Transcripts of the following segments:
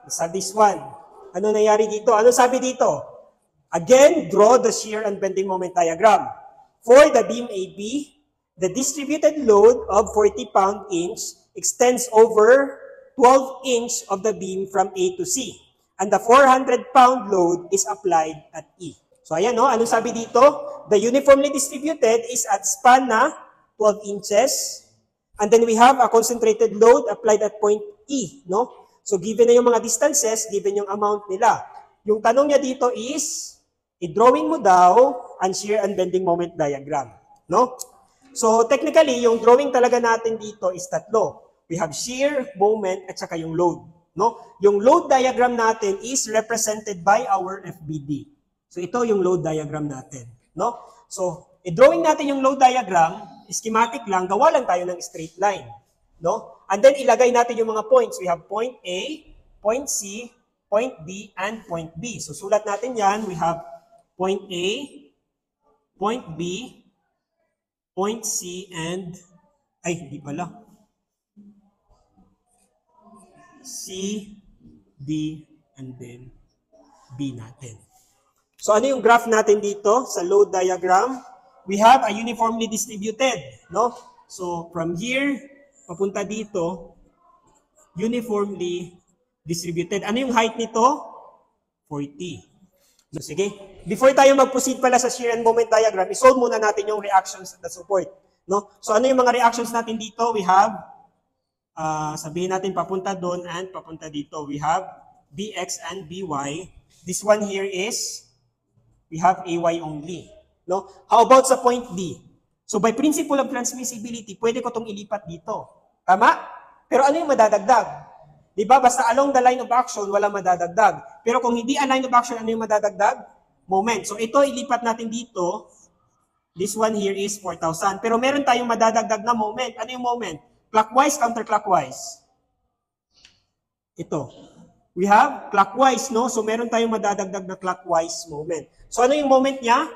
Sa this one. Ano nangyari dito? Ano sabi dito? Again, draw the shear and bending moment diagram. For the beam AB, the distributed load of 40 pound-inch extends over 12 inch of the beam from A to C. And the 400 pound load is applied at E. So ayan, no? Ano sabi dito? The uniformly distributed is at span na 12 inches. And then we have a concentrated load applied at point E, no? So given na yung mga distances, given yung amount nila. Yung tanong niya dito is, i-drawing mo daw ang shear and bending moment diagram, no? So technically, yung drawing talaga natin dito is tatlo. We have shear, moment, at saka yung load, no? Yung load diagram natin is represented by our FBD. So ito yung load diagram natin, no? So i-drawing natin yung load diagram, schematic lang, gawa lang tayo ng straight line, no? And then ilagay natin yung mga points. We have point A, point C, point B, and point B. So sulat natin yan. We have point A, point B, point C, and hindi pala. C, D, and then B natin. So ano yung graph natin dito sa load diagram? We have a uniformly distributed, no? So from here, papunta dito, uniformly distributed. Ano yung height nito? 40. So sige, before tayo mag-proceed pala sa shear and moment diagram, isolve muna natin yung reactions at the support, no? So ano yung mga reactions natin dito? We have, sabihin natin papunta doon and papunta dito. We have BX and BY. This one here is, we have AY only, no? How about sa point D? So by principle of transmissibility, pwede ko itong ilipat dito. Tama? Pero ano yung madadagdag? Diba? Basta along the line of action, walang madadagdag. Pero kung hindi ang line of action, ano yung madadagdag? Moment. So ito, ilipat natin dito. This one here is 4,000. Pero meron tayong madadagdag na moment. Ano yung moment? Clockwise, counterclockwise. Ito. We have clockwise, no? So meron tayong madadagdag na clockwise moment. So ano yung moment niya?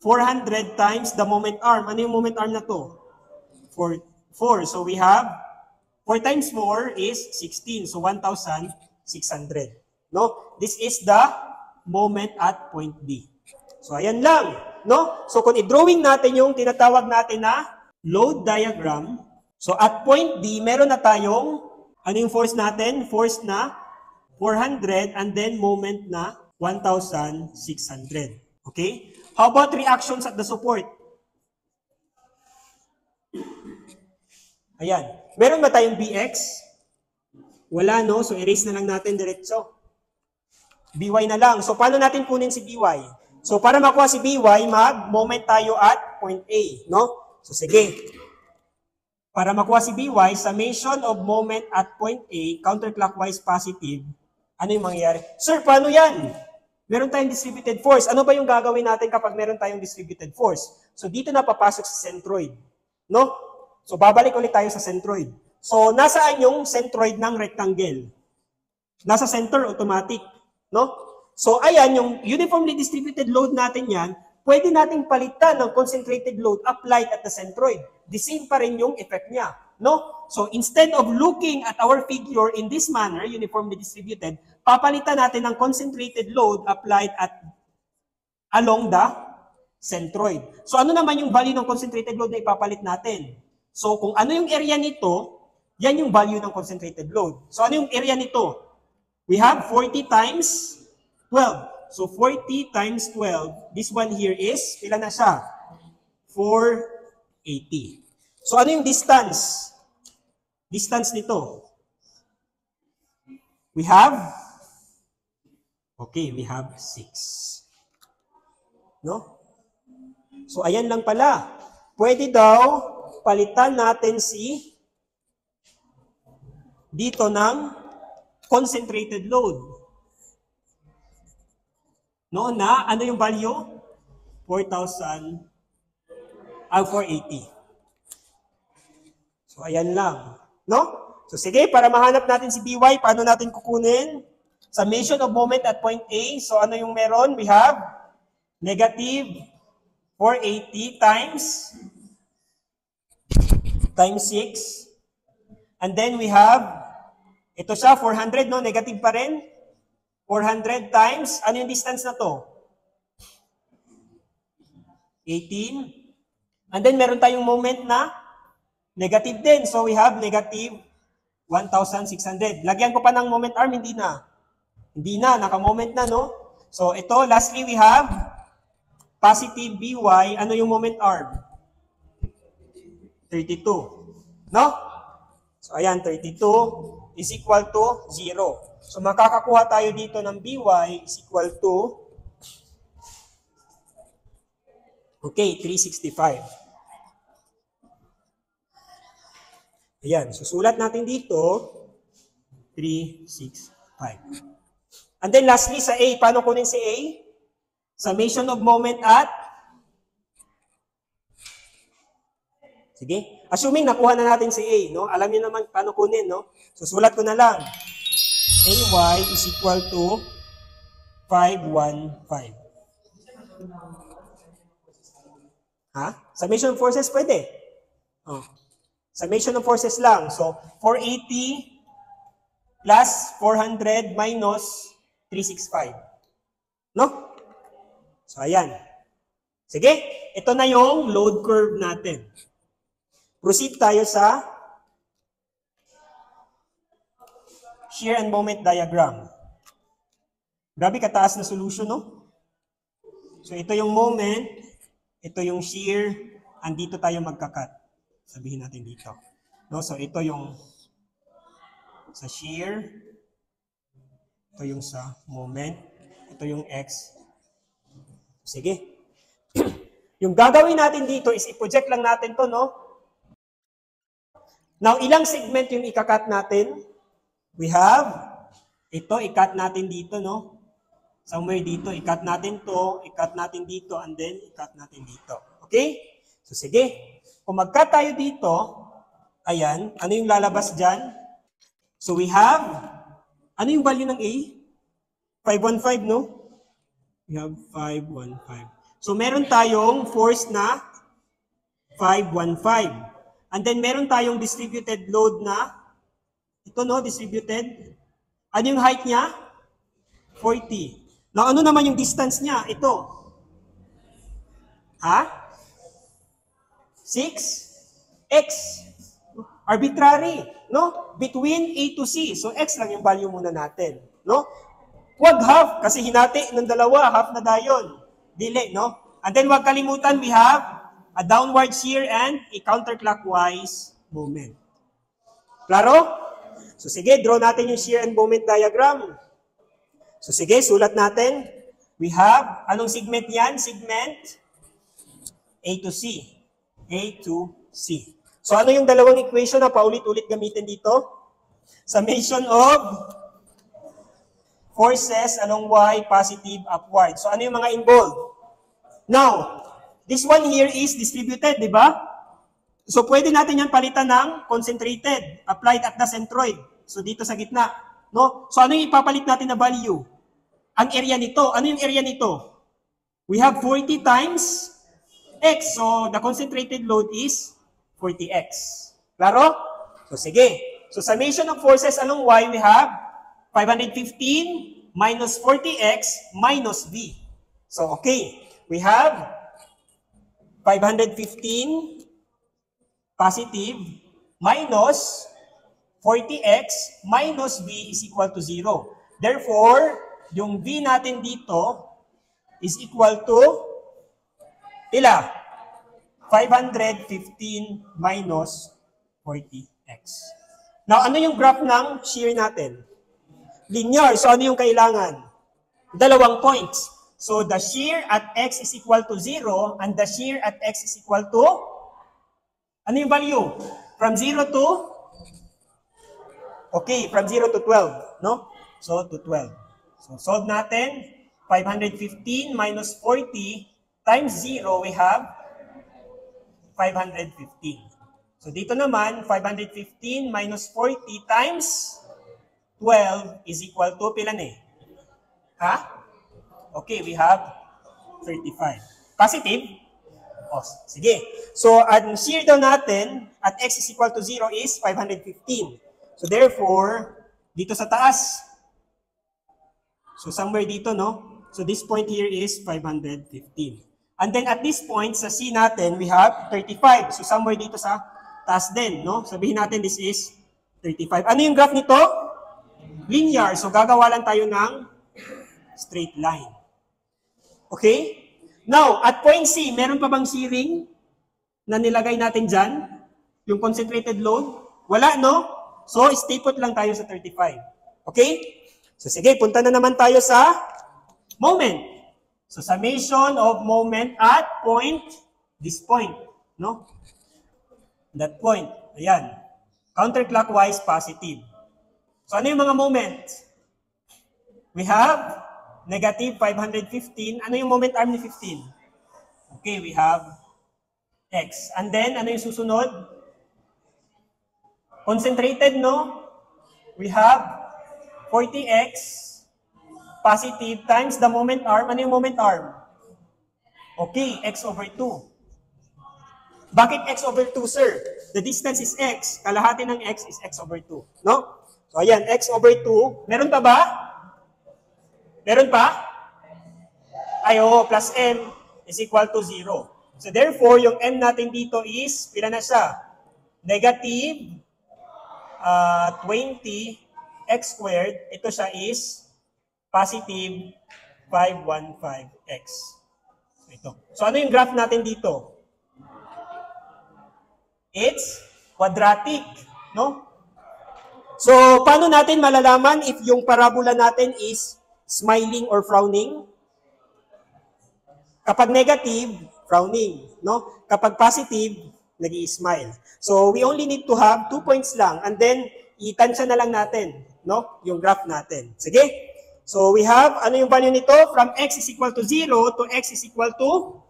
400 times the moment arm. Ano yung moment arm na to? 4. So we have 4 times 4 is 16. So 1,600. No? This is the moment at point D. So ayan lang. No? So kung i-drawing natin yung tinatawag natin na load diagram, so at point D, meron na tayong, ano yung force natin? Force na 400 and then moment na 1,600. Okay? How about reactions at the support? Ayan. Meron ba tayong BX? Wala, no? So erase na lang natin diretso. BY na lang. So paano natin kunin si BY? So para makuha si BY, mag-moment tayo at point A, no? So sige. Para makuha si BY, summation of moment at point A, counterclockwise positive, ano yung mangyayari? Sir, paano yan? Meron tayong distributed force. Ano ba yung gagawin natin kapag meron tayong distributed force? So dito na papasok sa centroid, no? So babalik ulit tayo sa centroid. So nasaan yung centroid ng rectangle? Nasa center automatic, no? So ayan, yung uniformly distributed load natin yan, pwede nating palitan ng concentrated load applied at the centroid. The same pa rin yung effect niya, no? So instead of looking at our figure in this manner, uniformly distributed, papalitan natin ng concentrated load applied at along the centroid. So ano naman yung value ng concentrated load na ipapalit natin? So kung ano yung area nito, yan yung value ng concentrated load. So ano yung area nito? We have 40 times 12. So 40 times 12, this one here is, ilan na siya? 480. So ano yung distance? Distance nito. We have, okay, we have 6. No? So ayan lang pala. Pwede daw palitan natin si dito ng concentrated load. No, na ano yung value? 4,000 480. So ayan lang, no? So sige, para mahanap natin si BY, paano natin kukunin? Summation of moment at point A. So ano yung meron? We have negative 480 times 6. And then we have Ito siya, 400, no? Negative pa rin. 400 times, ano yung distance na to? 18. And then, meron tayong moment na negative din. So, we have negative 1,600. Lagyan ko pa ng moment arm, hindi na. Hindi na, naka-moment na, no? So, ito, lastly, we have positive BY. Ano yung moment arm? 32. No? So, ayan, 32 is equal to 0. So, makakakuha tayo dito ng BY is equal to, okay, 365. Ayan, susulat natin dito, 365. And then lastly, sa A, paano kunin si A? Summation of moment at, sige, assuming nakuha na natin si A, no? Alam niyo naman paano kunin, no? Susulat ko na lang. AY is equal to 515. Ha? Summation of forces pwede. Oh. Summation of forces lang. So, 480 plus 400 minus 365. No? So, ayan. Sige, ito na yung load curve natin. Proceed tayo sa shear and moment diagram. Grabe kataas na solution, no? So, ito yung moment, ito yung shear, andito tayo magkakat. Sabihin natin dito. No? So, ito yung sa shear, ito yung sa moment, ito yung X. Sige. Yung gagawin natin dito is i-project lang natin to, no? Now, ilang segment yung ikakat natin? We have, ito, i-cut natin dito, no? Somewhere dito, i-cut natin to, i-cut natin dito, and then i-cut natin dito. Okay? So, sige. Kung mag-cut tayo dito, ayan, ano yung lalabas dyan? So, we have, ano yung value ng A? 515, no? We have 515. So, meron tayong force na 515. And then, meron tayong distributed load na, ito, no, distributed. Ano yung height niya? 40. Now, ano naman yung distance niya? Ito. Ha? 6? X. Arbitrary. No? Between A to C. So, X lang yung value muna natin. No? Huwag half, kasi hinati ng dalawa, half na dayon. Dili, no? And then, huwag kalimutan, we have a downward shear and a counterclockwise movement. Klaro? So, sige, draw natin yung shear and moment diagram. So, sige, sulat natin. We have, anong segment yan? Segment A to C. A to C. So, ano yung dalawang equation na paulit-ulit gamitin dito? Summation of forces along Y, positive, upward. So, ano yung mga involved? Now, this one here is distributed, di ba? So, pwede natin yan palitan ng concentrated, applied at the centroid. So, dito sa gitna. No? So, ano yung ipapalit natin na value? Ang area nito. Ano yung area nito? We have 40 times X. So, the concentrated load is 40X. Klaro? So, sige. So, summation of forces along Y, we have 515 minus 40X minus V. So, okay. We have 515 positive minus 40x minus v is equal to 0. Therefore, yung v natin dito is equal to ila? 515 minus 40x. Now, ano yung graph ng shear natin? Linear. So, ano yung kailangan? Dalawang points. So, the shear at x is equal to 0 and the shear at x is equal to ano yung value? From 0 to? Okay, from 0 to 12, no? So, to 12. So, solve natin. 515 minus 40 times 0, we have 515. So, dito naman, 515 minus 40 times 12 is equal to, pilan eh? Ha? Okay, we have 35. Positive? O, sige. So, ang shear daw natin at x is equal to 0 is 515. So, therefore, Dito sa taas. So somewhere dito, no? So this point here is 515. And then at this point, sa C natin, we have 35. So somewhere dito sa taas din, no? Sabihin natin this is 35. Ano yung graph nito? Linear. So gagawa lang tayo ng straight line. Okay? Now, at point C, meron pa bang shearing na nilagay natin dyan? Yung concentrated load? Wala, no? So, stay put lang tayo sa 35. Okay? So, sige, punta na naman tayo sa moment. So, summation of moment at point, this point, no? That point. Ayan. Counterclockwise, positive. So, ano yung mga moment? We have negative 515. Ano yung moment arm ni 15? Okay, we have x. And then, ano yung susunod? Concentrated, no? We have 40x positive times the moment arm. Ano yung moment arm? Okay, x over 2. Bakit x over 2, sir? The distance is x. Kalahati ng x is x over 2. No? So, ayan, x over 2. Meron pa ba? Meron pa? Ay, oo, plus m is equal to 0. So, therefore, yung m natin dito is, pila na siya? Negative 20x squared. Ito siya is positive 515x. Ito. So, ano yung graph natin dito? It's quadratic, no? So, paano natin malalaman if yung parabola natin is smiling or frowning? Kapag negative, frowning, no? Kapag positive, nag-i-smile. So, we only need to have 2 points lang and then itansya na lang natin, no? Yung graph natin. Sige? So, we have, ano yung value nito? From x is equal to 0 to x is equal to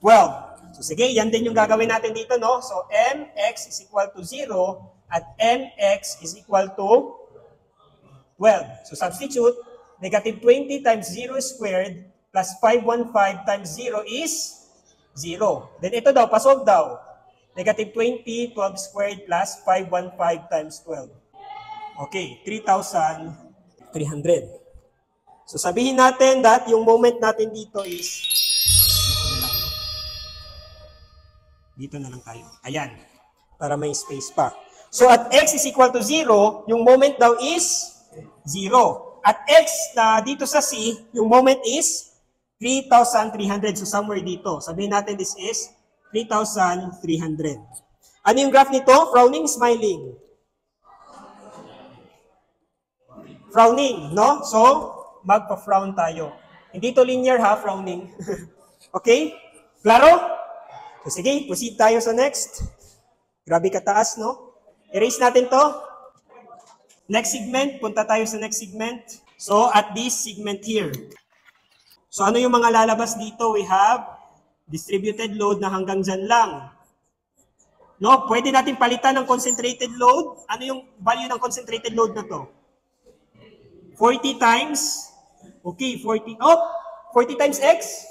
12. So, sige, yan din yung gagawin natin dito, no? So, mx is equal to 0 at mx is equal to 12. So, substitute, negative 20 times 0 squared plus 515 times 0 is 0. Then ito daw, pasolve daw. Negative 20, 12 squared plus 515 times 12. Okay, 3,300. So sabihin natin that yung moment natin dito is, dito na lang tayo. Ayan, para may space pa. So at x is equal to 0, yung moment daw is 0. At x na dito sa C, yung moment is 3,300. So somewhere dito. Sabihin natin this is 3,300. Ano yung graph nito? Frowning, smiling? Frowning, no? So, magpa-frown tayo. Hindi to linear ha, frowning. Okay? Klaro? So sige, proceed tayo sa next. Grabe kataas, no? Erase natin to. Next segment, punta tayo sa next segment. So, at this segment here. So, ano yung mga lalabas dito? We have distributed load na hanggang dyan lang. No, pwede natin palitan ng concentrated load. Ano yung value ng concentrated load na to? 40 times, okay, 40 times x.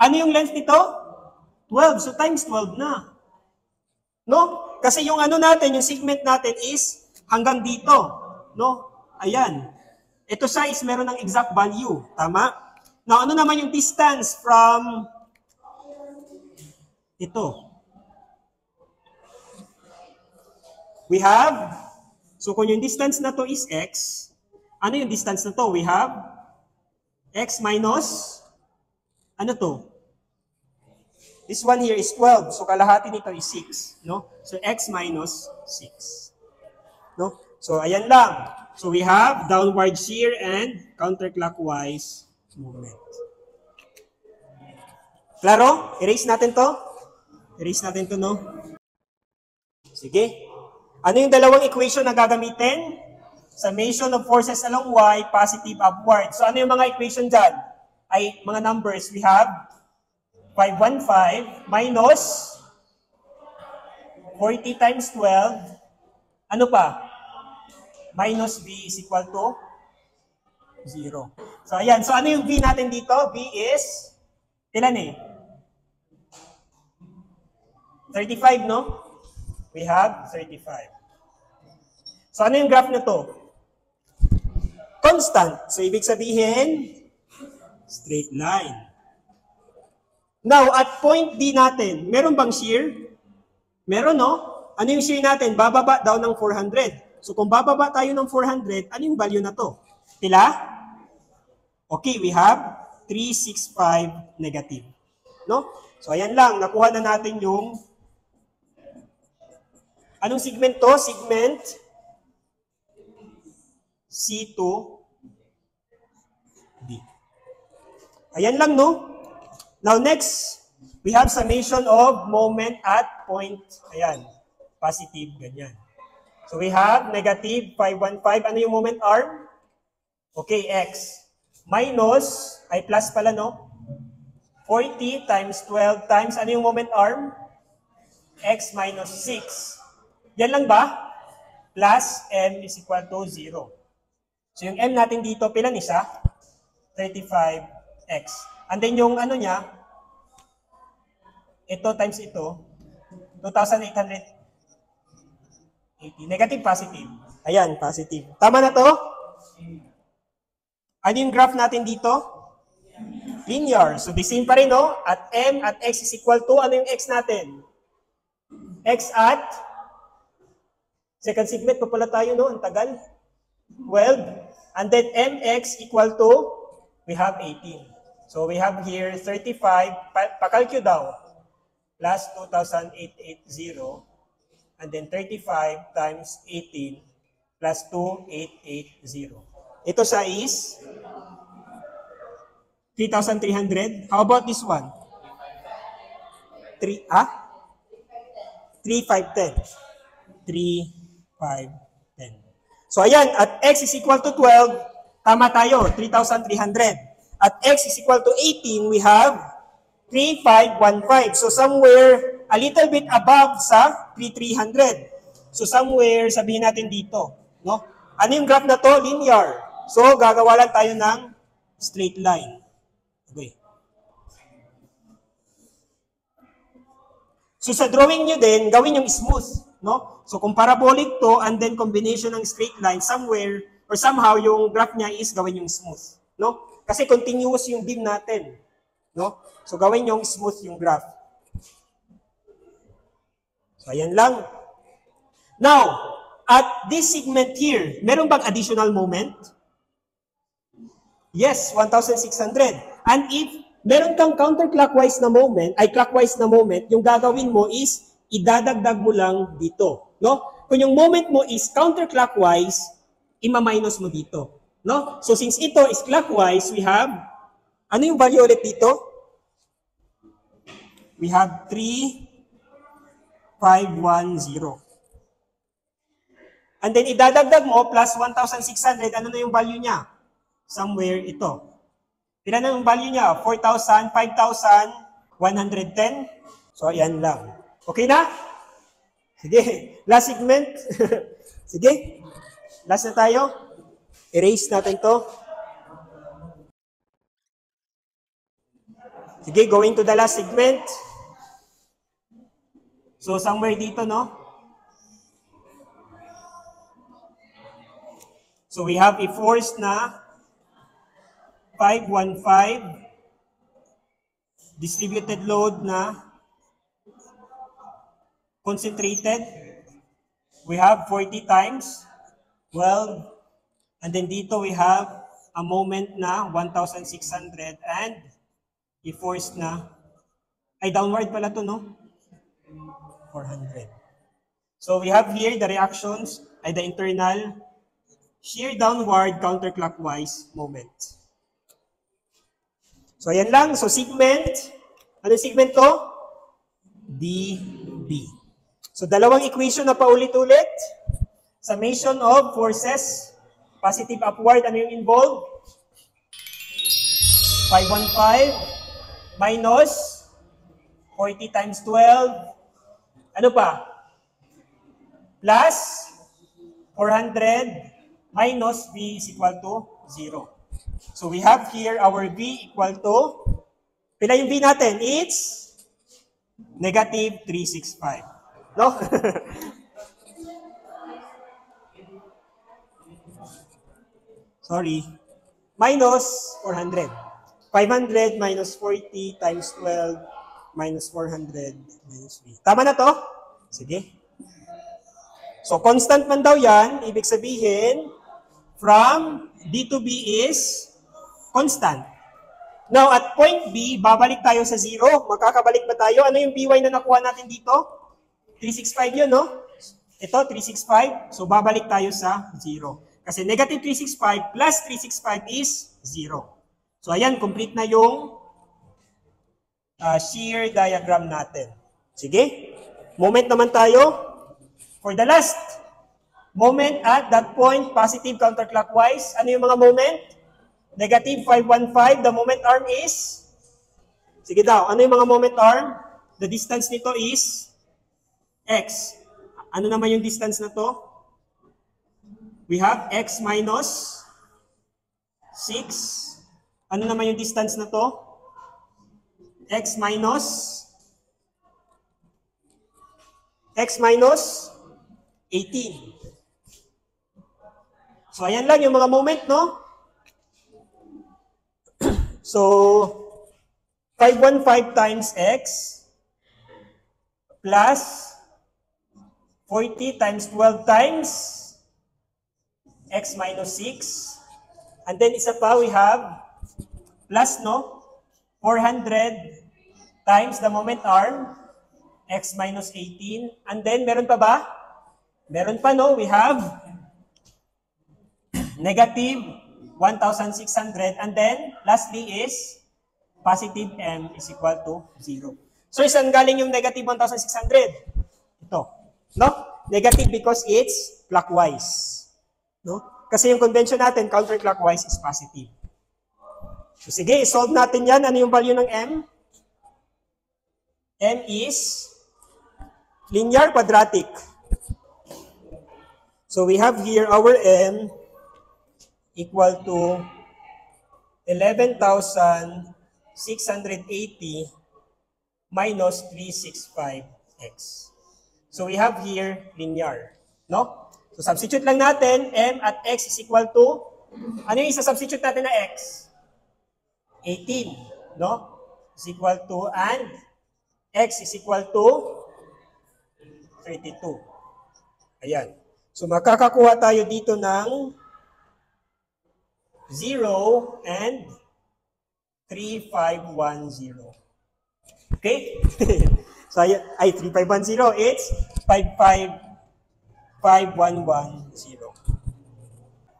Ano yung length nito? 12, so times 12 na. No? Kasi yung ano natin, yung segment natin is hanggang dito. No? Ayan. Ito siya is meron ng exact value. Tama? Now, ano naman yung distance from ito? We have, so kung yung distance na to is x, ano yung distance na to? We have x minus, ano to? This one here is 12. So kalahati nito is 6. No? So x minus 6. No? So ayan lang. So we have downward shear and counterclockwise movement. Klaro? Erase natin to? Erase natin to, no? Sige. Ano yung dalawang equation na gagamitin? Summation of forces along y, positive upward. So ano yung mga equation dyan? Ay mga numbers. We have 515 minus 40 times 12. Ano pa? Minus v is equal to 0. So, ayan. So, ano yung v natin dito? V is, ilan eh? 35, no? We have 35. So ano yung graph na to? Constant. So ibig sabihin, straight line. Now, at point D natin, meron bang shear? Meron, no? Ano yung shear natin? Bababa daw ng 400. So kung bababa tayo ng 400, ano yung value na to? Pila? Okay, we have 365 negative. No? So ayan lang, nakuha na natin yung anong segment to? Segment C2D. Ayan lang, no? Now next, we have summation of moment at point. Ayan, positive, ganyan. So we have negative 515. Ano yung moment arm? Okay, x. Minus, ay plus pala, no? 40 times 12 times, ano yung moment arm? X minus 6. Yan lang ba? Plus m is equal to 0. So yung m natin dito, pila ni siya? 35x. And then yung ano niya, ito times ito, 2,880. Negative, positive. Ayan, positive. Tama na to? Ano yung graph natin dito? Linear. So the same pa rin, no? At m at x is equal to, ano yung x natin? X at, second segment pa pala tayo, no? Ang tagal. 12. And then mx equal to, we have 18. So we have here 35, pakalkyo daw, plus 2,880, and then 35 times 18 plus 2,880. Ito siya is 3,300. How about this one? 3, 3,510. 3,510. So ayan, at x is equal to 12, tama tayo, 3,300. At x is equal to 18, we have 3,515. So somewhere a little bit above sa 3,300. So somewhere, sabihin natin dito. No? Ano yung graph na to? Linear. So gagawa lang tayo ng straight line. Okay. So sa drawing nyo din, gawin yung smooth. No? So kung parabolic to, and then combination ng straight line, somewhere or somehow yung graph niya is gawin yung smooth. No? Kasi continuous yung beam natin. No? So, gawin yung smooth yung graph. So, ayan lang. Now, at this segment here, meron bang additional moment? Yes, 1,600. And if meron kang counterclockwise na moment, ay clockwise na moment, yung gagawin mo is idadagdag mo lang dito. No? Kung yung moment mo is counterclockwise, ima-minus mo dito. No? So since ito is clockwise, we have, ano yung value ulit dito? We have 3,510. And then idadagdag mo plus 1,600, ano na yung value niya? Somewhere ito. Pila na yung value niya? 4,000, 5,110. So ayan lang. Okay na? Sige, last segment. Sige, last na tayo. Erase natin to. Sige, going to the last segment. So, somewhere dito, no? So, we have a force na 515. Distributed load na concentrated. We have 40 times 12. And then dito we have a moment na 1,600 and a force na, ay downward pala to, no? 400. So we have here the reactions, ay the internal shear downward counterclockwise moment. So ayan lang. So segment, ano segment to? DB. So dalawang equation na paulit-ulit. Summation of forces, positive upward, ano yung involved? 515 minus 40 times 12. Ano pa? Plus 400 minus V is equal to 0. So we have here our V equal to, pila yung V natin? It's negative 365. No? Sorry. Minus 400. 500 minus 40 times 12 minus 400 minus B. Tama na to? Sige. So, constant man daw yan. Ibig sabihin, from D to B is constant. Now, at point B, babalik tayo sa 0. Magkakabalik ba tayo? Ano yung BY na nakuha natin dito? 365 yun, no? Ito, 365. So, babalik tayo sa 0. Kasi negative 365 plus 365 is 0. So, ayan, complete na yung shear diagram natin. Sige. Moment naman tayo. For the last moment at that point, positive counterclockwise. Ano yung mga moment? Negative 515. The moment arm is? Sige daw. Ano yung mga moment arm? The distance nito is x. Ano naman yung distance na to? We have x minus 6. Ano naman yung distance na to? X minus 18. So, ayan lang yung mga moment, no? So, 515 times x plus 40 times 12 times x minus 6. And then, isa pa, we have plus, no? 400 times the moment arm, x minus 18. And then, meron pa ba? Meron pa, no? We have negative 1,600. And then, lastly is positive m is equal to 0. So, saan galing yung negative 1,600? Ito. No? Negative because it's clockwise. No? Kasi yung convention natin, counterclockwise is positive. So, sige, solve natin yan. Ano yung value ng m? M is linear quadratic. So, we have here our m equal to 11,680 minus 365x. So, we have here linear. No? So, substitute lang natin, m at x is equal to, ano yung isa-substitute natin na x? 18. No? Is equal to, and x is equal to 32. Ayan. So, makakakuha tayo dito ng 0 and 3510. Okay? So, ay, 3510, it's 555,110.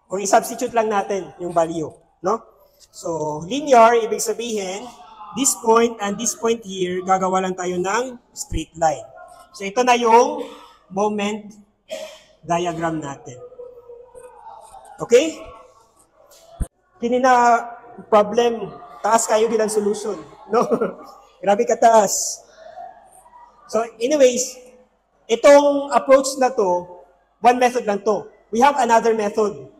Kung i-substitute lang natin yung value, no? So, linear, ibig sabihin, this point and this point here, gagawa lang tayo ng straight line. So, ito na yung moment diagram natin. Okay? Kini na problem, taas kayo bilang solution. No? Grabe kataas. So anyways, itong approach na to, one method lang to. We have another method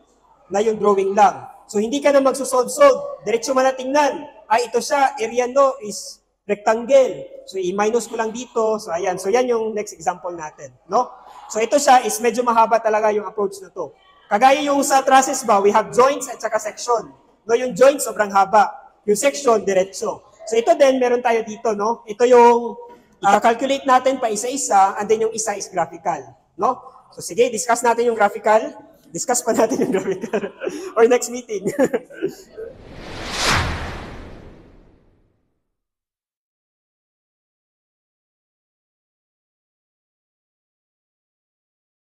na yung drawing lang. So hindi ka na magsusolve-solve. Diretso mo na tingnan. Ay, ito siya, area no is rectangle. So i-minus ko lang dito. So ayan. So yan yung next example natin. No? So ito siya is medyo mahaba talaga yung approach na to. Kagaya yung sa trusses ba, we have joints at saka section. No, yung joint sobrang haba. Yung section, diretso. So ito din, meron tayo dito, no? Ito yung i-calculate natin pa isa-isa, and then yung isa is graphical. No? So sige, discuss natin yung graphical. Discuss pa natin yung graphical. Or next meeting.